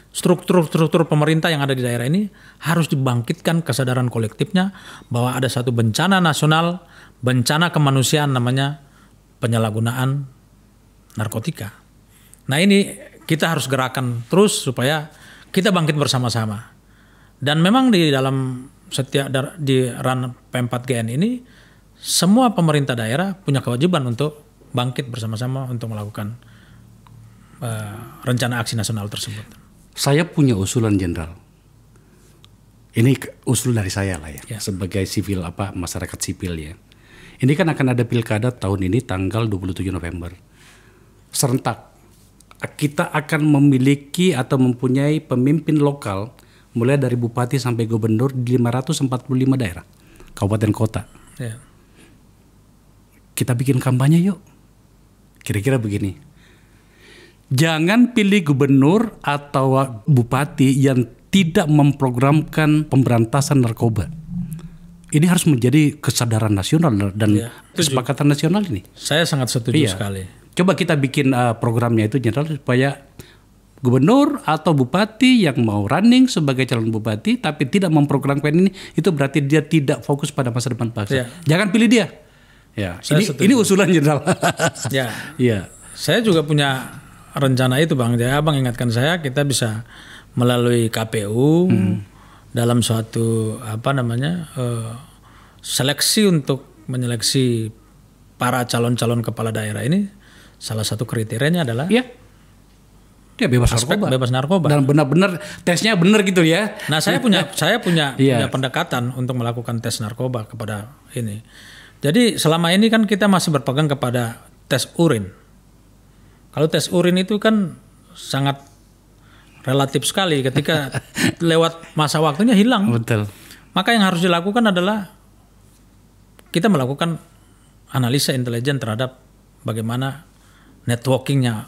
Struktur pemerintah yang ada di daerah ini harus dibangkitkan kesadaran kolektifnya bahwa ada satu bencana nasional, bencana kemanusiaan namanya penyalahgunaan narkotika. Nah, ini kita harus gerakan terus supaya kita bangkit bersama-sama. Dan memang di dalam di RAN P4GN ini semua pemerintah daerah punya kewajiban untuk bangkit bersama-sama untuk melakukan rencana aksi nasional tersebut. Saya punya usulan, Jenderal. Ini usul dari saya lah ya. Sebagai masyarakat sipil ya. Ini kan akan ada pilkada tahun ini tanggal 27 November. Serentak. Kita akan memiliki atau mempunyai pemimpin lokal mulai dari bupati sampai gubernur di 545 daerah, kabupaten kota. Ya. Kita bikin kampanye yuk. Kira-kira begini. Jangan pilih gubernur atau bupati yang tidak memprogramkan pemberantasan narkoba. Ini harus menjadi kesadaran nasional dan kesepakatan nasional ini. Saya sangat setuju sekali. Coba kita bikin programnya itu, Jenderal, supaya gubernur atau bupati yang mau running sebagai calon bupati tapi tidak memprogramkan ini, itu berarti dia tidak fokus pada masa depan bangsa. Jangan pilih dia. Ya, ini usulan, Jenderal. Ya. Saya juga punya rencana itu, Bang. Jadi Abang ingatkan saya, kita bisa melalui KPU dalam suatu seleksi untuk menyeleksi para calon-calon kepala daerah ini. Salah satu kriterianya adalah dia bebas narkoba dan benar-benar tesnya benar gitu ya. Nah, saya punya pendekatan untuk melakukan tes narkoba kepada ini. Jadi selama ini kan kita masih berpegang kepada tes urin. Kalau tes urin itu kan sangat relatif sekali, ketika lewat masa waktunya hilang. Betul. Maka yang harus dilakukan adalah kita melakukan analisa intelijen terhadap bagaimana networkingnya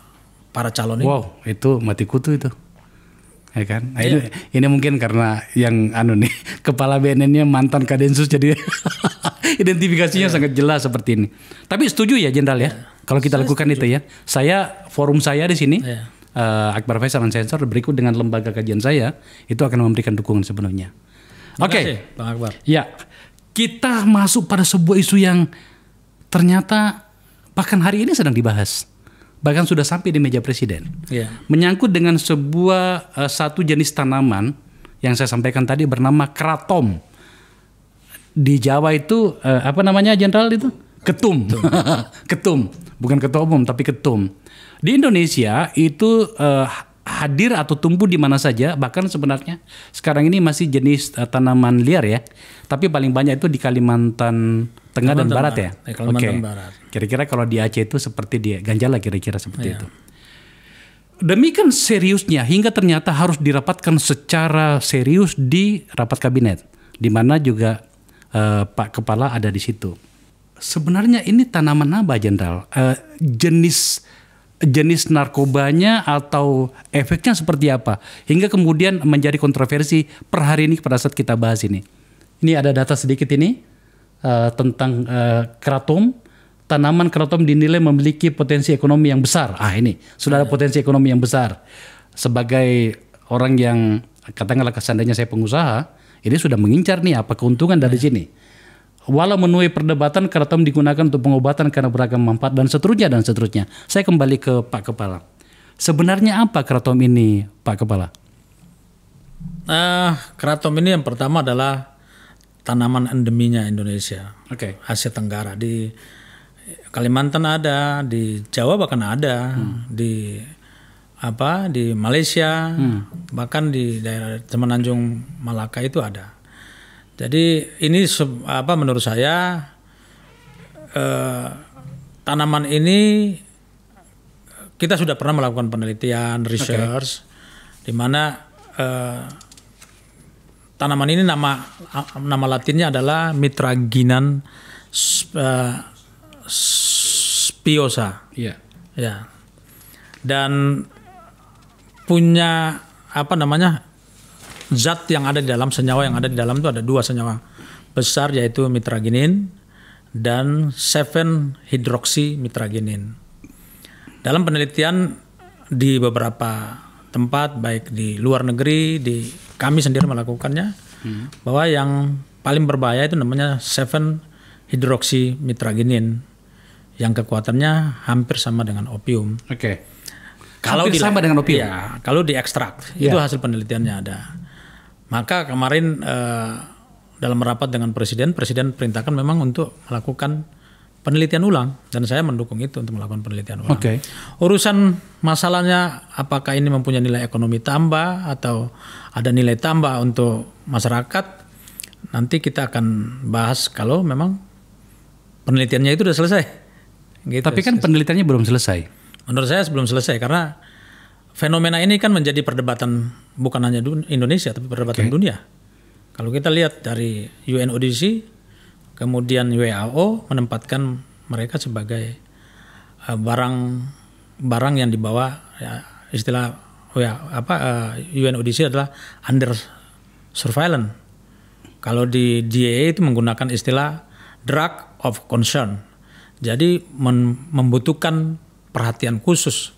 para calon ini. Wow, itu mati kutu itu. Ya kan? Nah, ini mungkin karena yang nih kepala BNN-nya mantan Kadensus, jadi identifikasinya sangat jelas seperti ini. Tapi setuju ya Jenderal ya, kalau kita lakukan itu ya. Forum saya di sini, Akbar Faisal Unsensor, berikut dengan lembaga kajian saya, itu akan memberikan dukungan sepenuhnya. Oke, Bang Akbar. Ya, kita masuk pada sebuah isu yang ternyata bahkan hari ini sedang dibahas. Bahkan sudah sampai di meja presiden. Menyangkut dengan sebuah satu jenis tanaman yang saya sampaikan tadi bernama kratom. Di Jawa itu apa namanya Jenderal itu? Ketum. Ketum. Bukan ketua umum tapi ketum. Di Indonesia itu hadir atau tumbuh di mana saja, bahkan sebenarnya sekarang ini masih jenis tanaman liar ya. Tapi paling banyak itu di Kalimantan Tengah dan Barat ya. Kalimantan Barat. Kira-kira kalau di Aceh itu seperti di Ganjala kira-kira seperti itu. Demikian seriusnya hingga ternyata harus dirapatkan secara serius di rapat kabinet, di mana juga Pak Kepala ada di situ. Sebenarnya ini tanaman apa Jenderal? Jenis narkobanya atau efeknya seperti apa? Hingga kemudian menjadi kontroversi per hari ini pada saat kita bahas ini. Ini ada data sedikit ini tentang kratom. Tanaman kratom dinilai memiliki potensi ekonomi yang besar. Ini sudah ada potensi ekonomi yang besar. Sebagai orang yang katakanlah seandainya saya pengusaha, ini sudah mengincar nih apa keuntungan dari sini. Walau menuai perdebatan, kratom digunakan untuk pengobatan karena beragam manfaat dan seterusnya. Saya kembali ke Pak Kepala. Sebenarnya apa kratom ini, Pak Kepala? Kratom ini yang pertama adalah tanaman endeminya Indonesia. Asia Tenggara. Di Kalimantan ada, di Jawa bahkan ada, di Malaysia, bahkan di daerah Semenanjung Malaka itu ada. Jadi ini menurut saya tanaman ini kita sudah pernah melakukan penelitian, research, di mana tanaman ini nama latinnya adalah Mitragynan spiosa. Ya. Dan punya zat yang ada di dalam, senyawa yang ada di dalam itu ada 2 senyawa besar, yaitu mitraginin dan 7-hydroxymitraginin. Dalam penelitian di beberapa tempat, baik di luar negeri, kami sendiri melakukannya, bahwa yang paling berbahaya itu namanya 7-hydroxymitraginin, yang kekuatannya hampir sama dengan opium. Kalau sama dengan opium. Ya, kalau diekstrak, itu hasil penelitiannya ada. Maka kemarin dalam rapat dengan presiden perintahkan memang untuk melakukan penelitian ulang, dan saya mendukung itu untuk melakukan penelitian ulang. Urusan masalahnya apakah ini mempunyai nilai ekonomi tambah atau ada nilai tambah untuk masyarakat, nanti kita akan bahas kalau memang penelitiannya itu sudah selesai. Tapi kan penelitiannya belum selesai. Menurut saya belum selesai karena fenomena ini kan menjadi perdebatan bukan hanya Indonesia tapi perdebatan dunia. Kalau kita lihat dari UNODC, kemudian WHO menempatkan mereka sebagai barang yang dibawa, ya, istilah UNODC adalah under surveillance. Kalau di DAA itu menggunakan istilah drug of concern. Jadi membutuhkan perhatian khusus.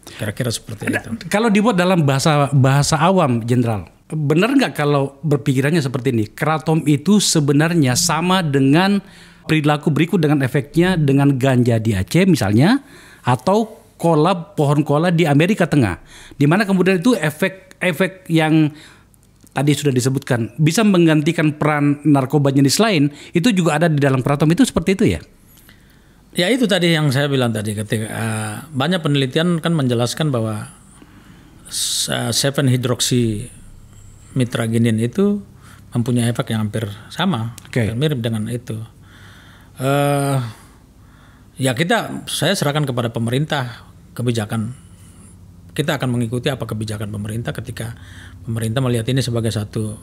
Kira-kira seperti itu. Kalau dibuat dalam bahasa awam, Jenderal, benar nggak kalau berpikirannya seperti ini? Kratom itu sebenarnya sama dengan perilaku berikut dengan efeknya dengan ganja di Aceh misalnya, atau pohon kola di Amerika Tengah, di mana kemudian itu efek yang tadi sudah disebutkan bisa menggantikan peran narkoba jenis lain, itu juga ada di dalam kratom itu, seperti itu ya? Ya itu tadi yang saya bilang tadi, ketika banyak penelitian kan menjelaskan bahwa 7-hydroxymitraginin itu mempunyai efek yang hampir sama, mirip dengan itu. Ya saya serahkan kepada pemerintah kebijakan. Kita akan mengikuti apa kebijakan pemerintah ketika pemerintah melihat ini sebagai satu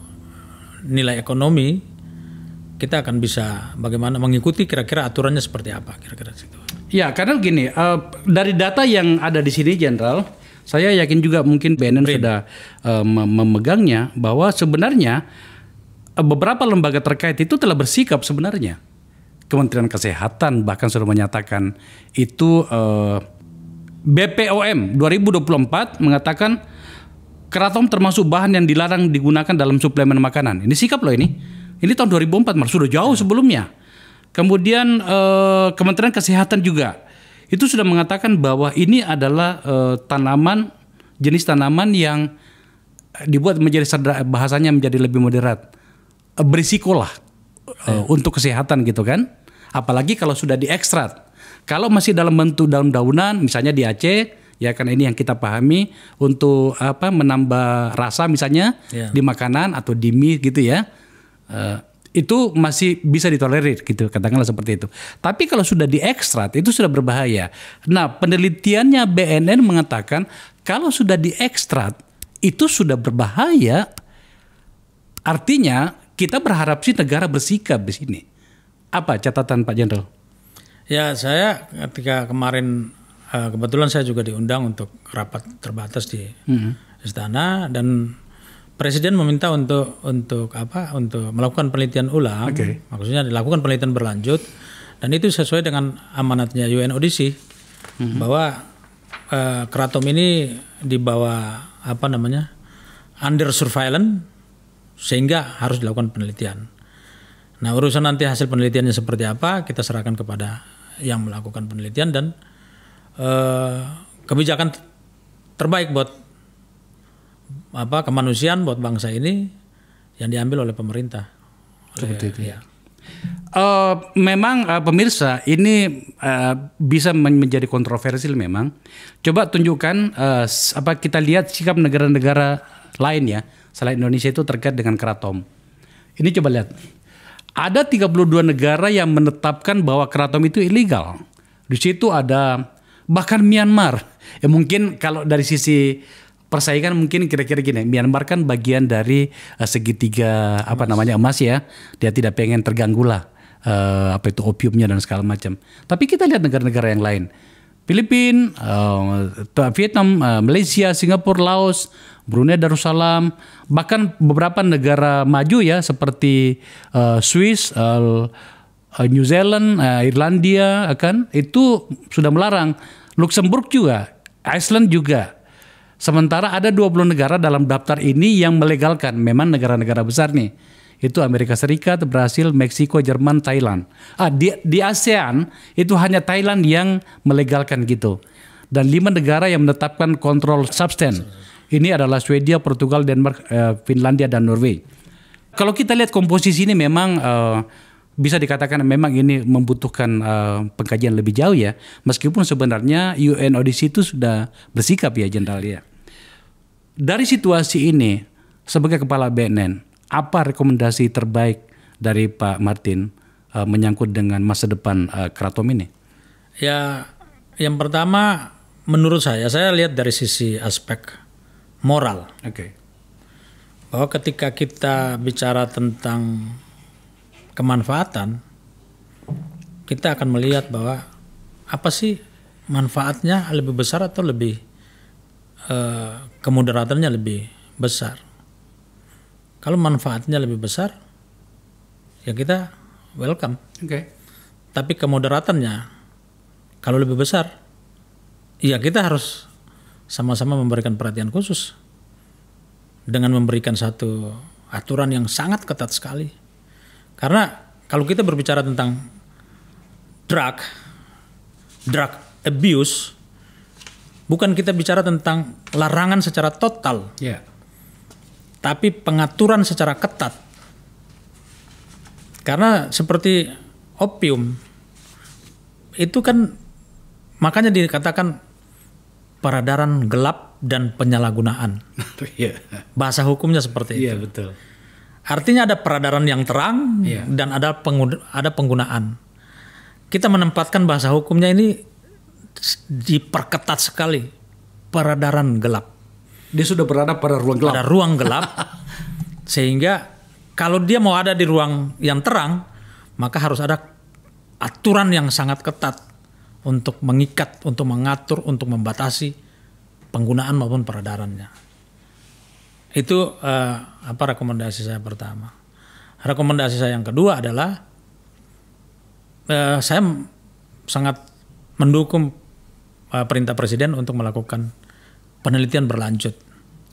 nilai ekonomi. Kita akan bisa bagaimana mengikuti kira-kira aturannya seperti apa kira-kira situ. Ya, karena gini, dari data yang ada di sini, Jenderal, saya yakin juga mungkin BNN sudah memegangnya, bahwa sebenarnya beberapa lembaga terkait itu telah bersikap sebenarnya. Kementerian Kesehatan bahkan sudah menyatakan itu, BPOM 2024 mengatakan kratom termasuk bahan yang dilarang digunakan dalam suplemen makanan. Ini sikap loh ini. Ini tahun 2004, malah sudah jauh sebelumnya. Kemudian Kementerian Kesehatan juga itu sudah mengatakan bahwa ini adalah jenis tanaman yang dibuat menjadi bahasanya menjadi lebih moderat, berisiko lah untuk kesehatan gitu kan. Apalagi kalau sudah diekstrak. Kalau masih dalam bentuk daun-daunan, misalnya di Aceh, ya kan ini yang kita pahami untuk menambah rasa misalnya di makanan atau di mie gitu ya. Itu masih bisa ditolerir gitu, katakanlah seperti itu. Tapi kalau sudah diekstrak itu sudah berbahaya. Nah, penelitiannya BNN mengatakan kalau sudah diekstrak itu sudah berbahaya. Artinya kita berharap sih negara bersikap di sini. Apa catatan Pak Jenderal? Ya, saya ketika kemarin kebetulan saya juga diundang untuk rapat terbatas di Istana, dan Presiden meminta untuk melakukan penelitian ulang, maksudnya dilakukan penelitian berlanjut, dan itu sesuai dengan amanatnya UNODC bahwa kratom ini dibawa under surveillance sehingga harus dilakukan penelitian. Nah, urusan nanti hasil penelitiannya seperti apa kita serahkan kepada yang melakukan penelitian, dan kebijakan terbaik buat kemanusiaan, buat bangsa ini yang diambil oleh pemerintah. Seperti itu. Ya. Memang pemirsa ini bisa menjadi kontroversial memang. Coba tunjukkan kita lihat sikap negara-negara lain ya selain Indonesia itu terkait dengan kratom. Ini coba lihat. Ada 32 negara yang menetapkan bahwa kratom itu ilegal. Di situ ada bahkan Myanmar. Ya mungkin kalau dari sisi persaingan mungkin kira-kira gini, Myanmar kan bagian dari segitiga emas ya. Dia tidak pengen terganggu lah opiumnya dan segala macam. Tapi kita lihat negara-negara yang lain. Filipina, Vietnam, Malaysia, Singapura, Laos, Brunei Darussalam, bahkan beberapa negara maju ya seperti Swiss, New Zealand, Irlandia itu sudah melarang. Luxembourg juga, Iceland juga. Sementara ada 20 negara dalam daftar ini yang melegalkan. Memang negara-negara besar nih. Itu Amerika Serikat, Brasil, Meksiko, Jerman, Thailand. Di ASEAN itu hanya Thailand yang melegalkan gitu. Dan 5 negara yang menetapkan kontrol substance. Ini adalah Swedia, Portugal, Denmark, Finlandia, dan Norway. Kalau kita lihat komposisi ini memang bisa dikatakan memang ini membutuhkan pengkajian lebih jauh ya. Meskipun sebenarnya UNODC itu sudah bersikap ya Jenderal ya. Dari situasi ini sebagai Kepala BNN, apa rekomendasi terbaik dari Pak Martin menyangkut dengan masa depan kratom ini? Ya, yang pertama menurut saya lihat dari sisi aspek moral. Bahwa ketika kita bicara tentang kemanfaatan, kita akan melihat bahwa apa sih manfaatnya lebih besar atau lebih kemudaratannya lebih besar. Kalau manfaatnya lebih besar, ya kita welcome. Tapi kemudaratannya kalau lebih besar, ya kita harus sama-sama memberikan perhatian khusus dengan memberikan satu aturan yang sangat ketat sekali. Karena kalau kita berbicara tentang drug abuse, bukan kita bicara tentang larangan secara total, tapi pengaturan secara ketat. Karena seperti opium, itu kan makanya dikatakan peredaran gelap dan penyalahgunaan. Bahasa hukumnya seperti itu. Betul. Artinya ada peredaran yang terang dan ada penggunaan. Kita menempatkan bahasa hukumnya ini diperketat sekali. Peredaran gelap. Dia sudah berada pada ruang gelap. Ada ruang gelap. Sehingga kalau dia mau ada di ruang yang terang, maka harus ada aturan yang sangat ketat untuk mengikat, untuk mengatur, untuk membatasi penggunaan maupun peredarannya. Itu rekomendasi saya pertama. Rekomendasi saya yang kedua adalah saya sangat mendukung perintah Presiden untuk melakukan penelitian berlanjut.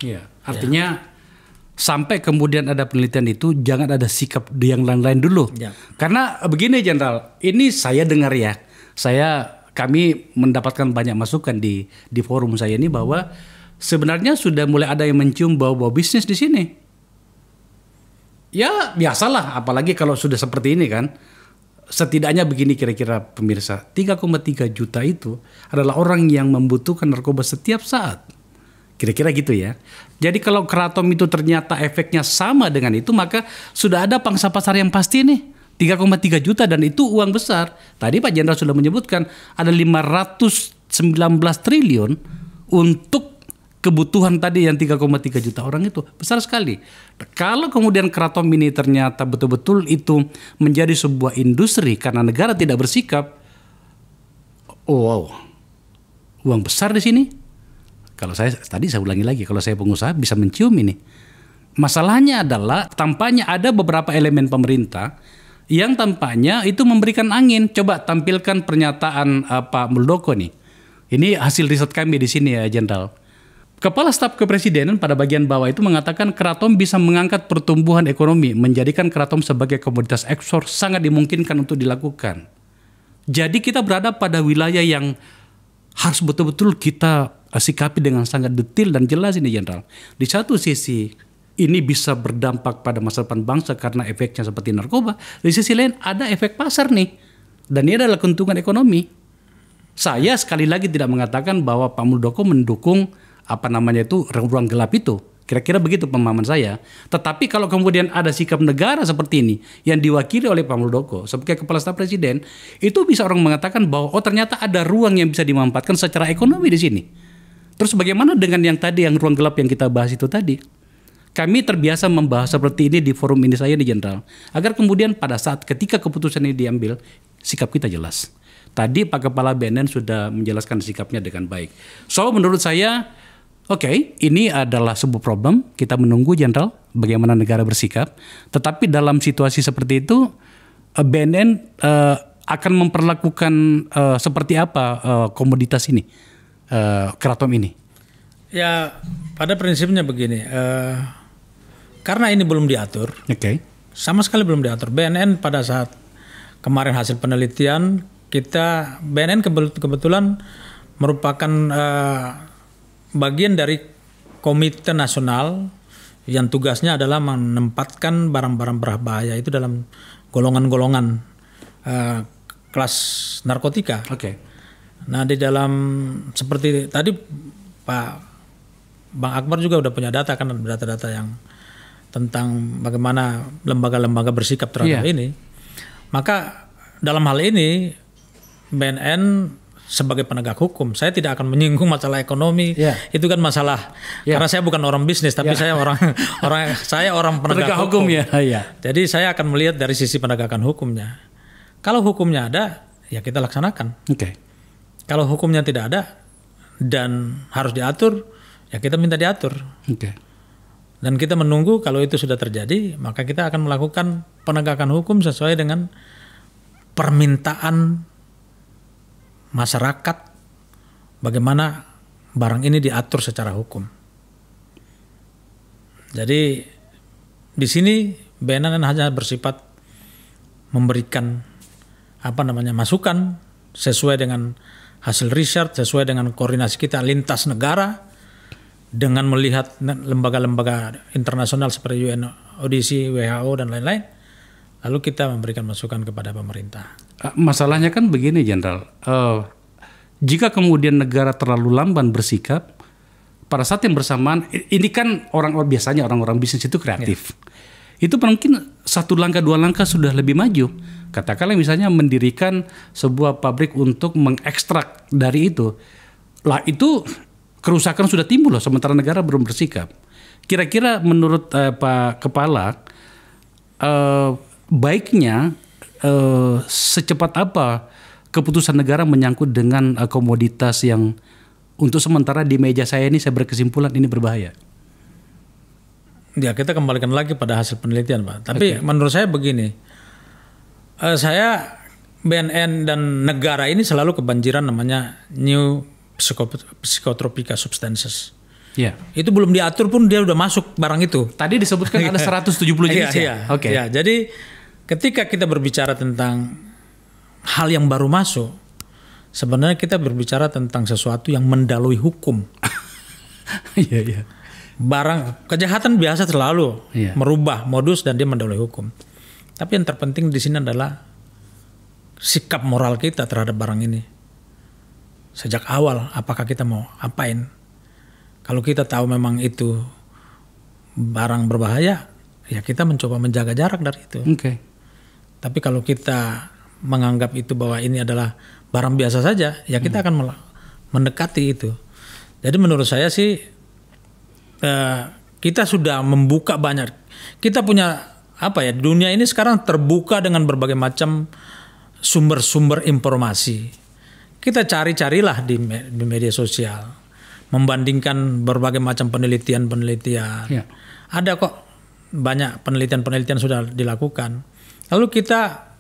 Iya, artinya sampai kemudian ada penelitian itu jangan ada sikap yang lain-lain dulu. Ya. Karena begini Jenderal, ini saya dengar ya, kami mendapatkan banyak masukan di forum saya ini bahwa sebenarnya sudah mulai ada yang mencium bau-bau bisnis di sini. Ya biasalah, apalagi kalau sudah seperti ini kan. Setidaknya begini kira-kira pemirsa, 3,3 juta itu adalah orang yang membutuhkan narkoba setiap saat. Kira-kira gitu ya. Jadi kalau Kratom itu ternyata efeknya sama dengan itu, maka sudah ada pangsa pasar yang pasti nih. 3,3 juta dan itu uang besar. Tadi Pak Jenderal sudah menyebutkan ada 519 triliun untuk kebutuhan tadi yang 3,3 juta orang itu. Besar sekali. Kalau kemudian Kratom ini ternyata betul-betul itu menjadi sebuah industri karena negara tidak bersikap, wow, uang besar di sini. Kalau saya ulangi lagi, kalau saya pengusaha bisa mencium ini. Masalahnya adalah tampaknya ada beberapa elemen pemerintah yang tampaknya itu memberikan angin. Coba tampilkan pernyataan Pak Muldoko nih. Ini hasil riset kami di sini ya, Jenderal. Kepala Staf Kepresidenan pada bagian bawah itu mengatakan Kratom bisa mengangkat pertumbuhan ekonomi, menjadikan Kratom sebagai komoditas ekspor sangat dimungkinkan untuk dilakukan. Jadi kita berada pada wilayah yang harus betul-betul kita sikapi dengan sangat detail dan jelas ini Jenderal. Di satu sisi ini bisa berdampak pada masa depan bangsa karena efeknya seperti narkoba. Di sisi lain ada efek pasar nih. Dan ini adalah keuntungan ekonomi. Saya sekali lagi tidak mengatakan bahwa Pak Muldoko mendukung ruang gelap itu. Kira-kira begitu pemahaman saya. Tetapi kalau kemudian ada sikap negara seperti ini yang diwakili oleh Pak Muldoko sebagai Kepala Staf Presiden, itu bisa orang mengatakan bahwa ternyata ada ruang yang bisa dimanfaatkan secara ekonomi di sini. Terus bagaimana dengan yang tadi, yang ruang gelap yang kita bahas itu tadi? Kami terbiasa membahas seperti ini di forum ini saya di Jenderal, agar kemudian pada saat ketika keputusan ini diambil, sikap kita jelas. Tadi Pak Kepala BNN sudah menjelaskan sikapnya dengan baik. So menurut saya, oke, ini adalah sebuah problem. Kita menunggu Jenderal bagaimana negara bersikap. Tetapi dalam situasi seperti itu, BNN akan memperlakukan seperti apa komoditas ini, Kratom ini. Ya pada prinsipnya begini, karena ini belum diatur, sama sekali belum diatur. BNN pada saat kemarin hasil penelitian kita, BNN kebetulan merupakan bagian dari komite nasional yang tugasnya adalah menempatkan barang-barang berbahaya itu dalam golongan-golongan kelas narkotika. Nah di dalam seperti tadi Bang Akbar juga udah punya data kan, data-data yang tentang bagaimana lembaga-lembaga bersikap terhadap ini. Maka dalam hal ini BNN sebagai penegak hukum, saya tidak akan menyinggung masalah ekonomi. Itu kan masalah karena saya bukan orang bisnis, tapi saya orang penegak hukum. Jadi saya akan melihat dari sisi penegakan hukumnya. Kalau hukumnya ada, ya kita laksanakan. Kalau hukumnya tidak ada dan harus diatur, ya kita minta diatur. Dan kita menunggu kalau itu sudah terjadi, maka kita akan melakukan penegakan hukum sesuai dengan permintaan masyarakat, bagaimana barang ini diatur secara hukum. Jadi di sini BNN hanya bersifat memberikan masukan sesuai dengan hasil riset, sesuai dengan koordinasi kita lintas negara, dengan melihat lembaga-lembaga internasional seperti UNODC, WHO dan lain-lain, lalu kita memberikan masukan kepada pemerintah. Masalahnya kan begini Jenderal, jika kemudian negara terlalu lamban bersikap, pada saat yang bersamaan, ini kan biasanya orang-orang bisnis itu kreatif. Itu mungkin 1 langkah 2 langkah sudah lebih maju. Katakanlah misalnya mendirikan sebuah pabrik untuk mengekstrak dari itu. Lah itu kerusakan sudah timbul loh, sementara negara belum bersikap. Kira-kira menurut Pak Kepala, baiknya secepat apa keputusan negara menyangkut dengan komoditas yang untuk sementara di meja saya ini saya berkesimpulan ini berbahaya? Ya kita kembalikan lagi pada hasil penelitian Pak. Tapi menurut saya begini, saya BNN dan negara ini selalu kebanjiran namanya new psychotropic substances. Ya. Itu belum diatur pun dia udah masuk barang itu. Tadi disebutkan ada 170 jenis ya. Oke. Ya, jadi ketika kita berbicara tentang hal yang baru masuk, sebenarnya kita berbicara tentang sesuatu yang mendalui hukum. Iya. Barang kejahatan biasa selalu merubah modus dan dia mendalui hukum. Tapi yang terpenting di sini adalah sikap moral kita terhadap barang ini. Sejak awal apakah kita mau apain? Kalau kita tahu memang itu barang berbahaya, ya kita mencoba menjaga jarak dari itu. Tapi kalau kita menganggap itu bahwa ini adalah barang biasa saja, ya kita akan mendekati itu. Jadi menurut saya sih kita sudah membuka banyak. Kita punya dunia ini sekarang terbuka dengan berbagai macam sumber-sumber informasi. Kita carilah di media sosial, membandingkan berbagai macam penelitian. Ya. Ada kok banyak penelitian sudah dilakukan. Lalu kita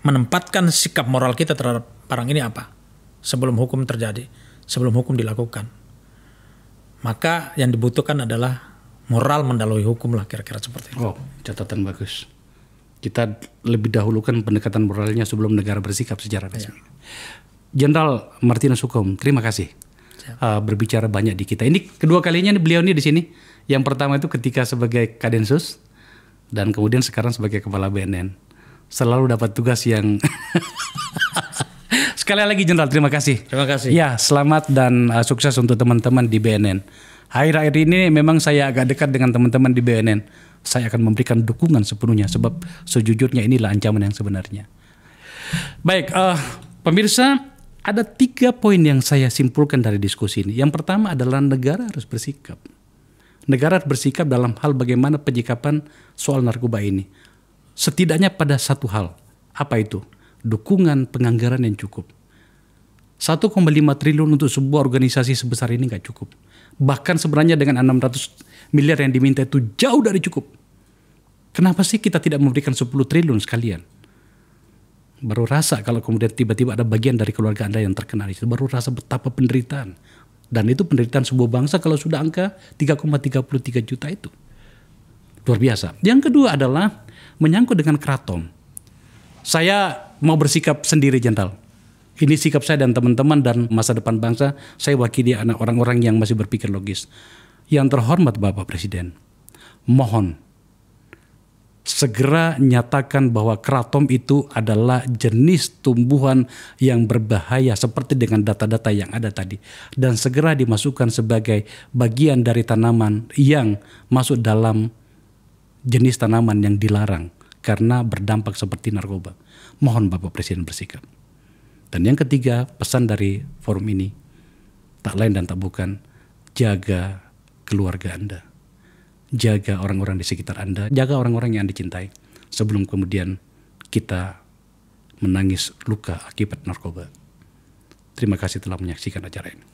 menempatkan sikap moral kita terhadap barang ini apa? Sebelum hukum terjadi, sebelum hukum dilakukan. Maka yang dibutuhkan adalah moral mendalui hukum lah, kira-kira seperti itu. Oh, catatan bagus. Kita lebih dahulukan pendekatan moralnya sebelum negara bersikap secara resmi. Jenderal Martinus Hukum, terima kasih. Berbicara banyak di kita. Ini kedua kalinya beliau ini di sini. Yang pertama itu ketika sebagai Kadensus dan kemudian sekarang sebagai Kepala BNN. Selalu dapat tugas yang sekali lagi Jenderal, terima kasih. Terima kasih. Ya, selamat dan sukses untuk teman-teman di BNN. Akhir-akhir ini memang saya agak dekat dengan teman-teman di BNN. Saya akan memberikan dukungan sepenuhnya sebab sejujurnya inilah ancaman yang sebenarnya. Baik, pemirsa, ada 3 poin yang saya simpulkan dari diskusi ini. Yang pertama adalah negara harus bersikap. Negara harus bersikap dalam hal bagaimana penyikapan soal narkoba ini. Setidaknya pada satu hal. Apa itu? Dukungan penganggaran yang cukup. 1,5 triliun untuk sebuah organisasi sebesar ini nggak cukup. Bahkan sebenarnya dengan 600 miliar yang diminta itu jauh dari cukup. Kenapa sih kita tidak memberikan 10 triliun sekalian? Baru rasa kalau kemudian tiba-tiba ada bagian dari keluarga Anda yang terkena itu. Baru rasa betapa penderitaan. Dan itu penderitaan sebuah bangsa kalau sudah angka 3,33 juta itu. Luar biasa. Yang kedua adalah menyangkut dengan keraton. Saya mau bersikap sendiri, Jenderal. Ini sikap saya dan teman-teman dan masa depan bangsa. Saya wakili anak orang-orang yang masih berpikir logis. Yang terhormat Bapak Presiden, mohon segera nyatakan bahwa keraton itu adalah jenis tumbuhan yang berbahaya seperti dengan data-data yang ada tadi. Dan segera dimasukkan sebagai bagian dari tanaman yang masuk dalam jenis tanaman yang dilarang karena berdampak seperti narkoba. Mohon Bapak Presiden bersikap. Dan yang ketiga, pesan dari forum ini tak lain dan tak bukan, jaga keluarga Anda, jaga orang-orang di sekitar Anda, jaga orang-orang yang Anda cintai sebelum kemudian kita menangis luka akibat narkoba. Terima kasih telah menyaksikan acara ini.